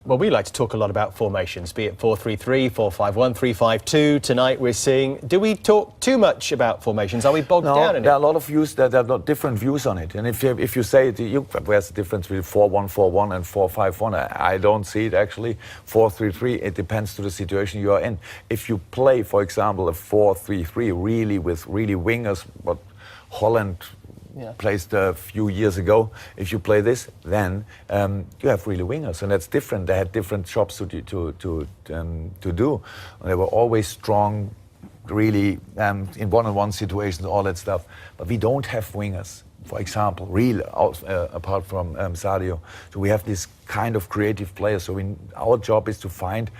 Well, we like to talk a lot about formations, be it 4-3-3, 4-5-1, 3-5-2. Tonight we're seeing, do we talk too much about formations? Are we bogged down in it? There are a lot of views, there are different views on it. And if you say, where's the difference between 4-1-4-1 and 4-5-1? I don't see it actually. 4-3-3, it depends to the situation you are in. If you play, for example, a 4-3-3 really with really wingers, what Holland placed a few years ago. If you play this, then you have really wingers, and that's different. They had different jobs to do. And they were always strong, really in one-on-one situations, all that stuff. But we don't have wingers, for example, apart from Sadio. So we have this kind of creative players. So our job is to find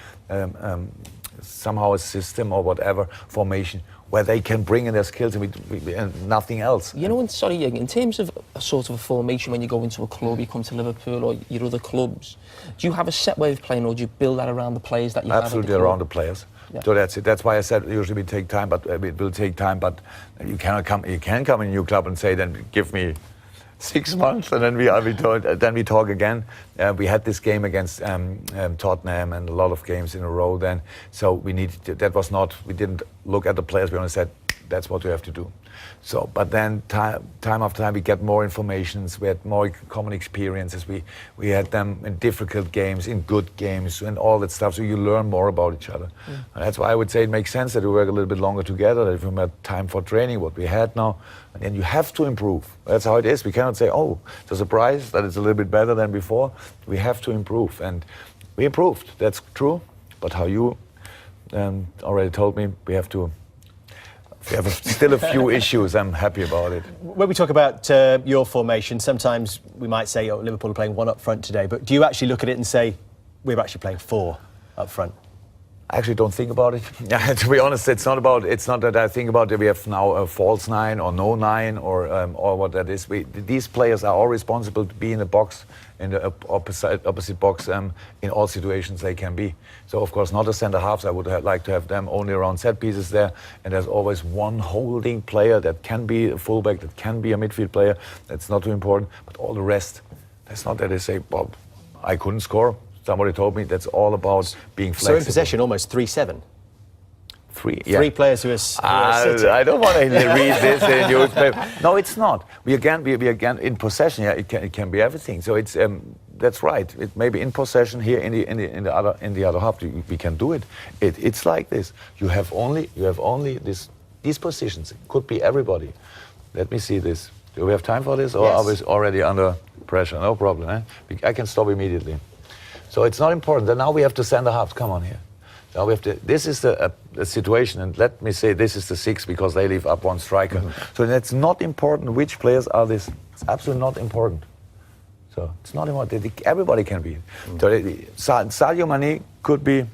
somehow a system or whatever formation where they can bring in their skills and nothing else. You know, in terms of a sort of a formation, when you go into a club, you come to Liverpool or your other clubs, do you have a set way of playing, or do you build that around the players that you have? Absolutely around the players. Yeah. So that's it. That's why I said usually we take time, but it will take time. But you cannot come. You can come in a new club and say, then give me 6 months, and then we talk again. We had this game against Tottenham and a lot of games in a row then. So we didn't look at the players. We only said, that's what you have to do. So, but then time after time we get more informations, we had more common experiences, we had them in difficult games, in good games, and all that stuff, so you learn more about each other. And that's why I would say it makes sense that we work a little bit longer together, that if we had time for training, what we had now, and then you have to improve. That's how it is. We cannot say, oh, it's a surprise that it's a little bit better than before. We have to improve, and we improved, that's true, but how you already told me, we have still a few issues. I'm happy about it. When we talk about your formation, sometimes we might say, oh, Liverpool are playing one up front today, but do you actually look at it and say, we're actually playing 4 up front? I actually don't think about it. To be honest, it's not that I think about it. We have now a false 9 or no 9 or what that is. These players are all responsible to be in the box, in the opposite box, in all situations they can be. So of course not the centre halves. I would like to have them only around set pieces there, and there's always one holding player that can be a fullback, that can be a midfield player. That's not too important, but all the rest. That's not that they say, Bob, I couldn't score. Somebody told me that's all about being flexible. So in possession, almost 3-7. 3 players who are sitting. I don't want to read this in newspaper. No, it's not. We again in possession. Yeah, it can be everything. So it's that's right. It may be in possession here in the other half. We can do it. It's like this. You have only these positions. It could be everybody. Let me see this. Do we have time for this, or yes. Are we already under pressure? No problem. I can stop immediately. So it's not important. Then now we have to send the halves. Come on here. Now we have to. This is the situation, and let me say this is the 6 because they leave up one striker. So it's not important which players are this. It's absolutely not important. So it's not important. Everybody can be. So Sadio Mane could be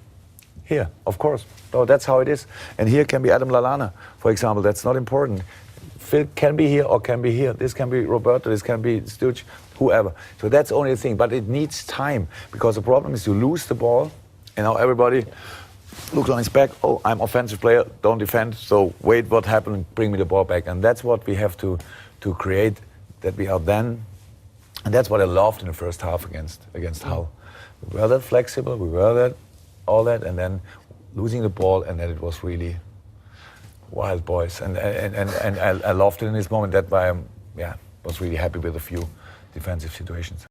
here, of course. So that's how it is. And here can be Adam Lallana, for example. That's not important. Phil can be here or can be here. This can be Roberto. This can be Stuch. Whoever. So that's the only thing. But it needs time, because the problem is you lose the ball, and now everybody looks on his back. Oh, I'm offensive player, don't defend. So wait, what happened? Bring me the ball back. And that's what we have to create. That we are then, and that's what I loved in the first half against Hull. We were that flexible. We were that all that, and then losing the ball, and then it was really wild boys. And I loved it in this moment. That's why I was really happy with a few defensive situations.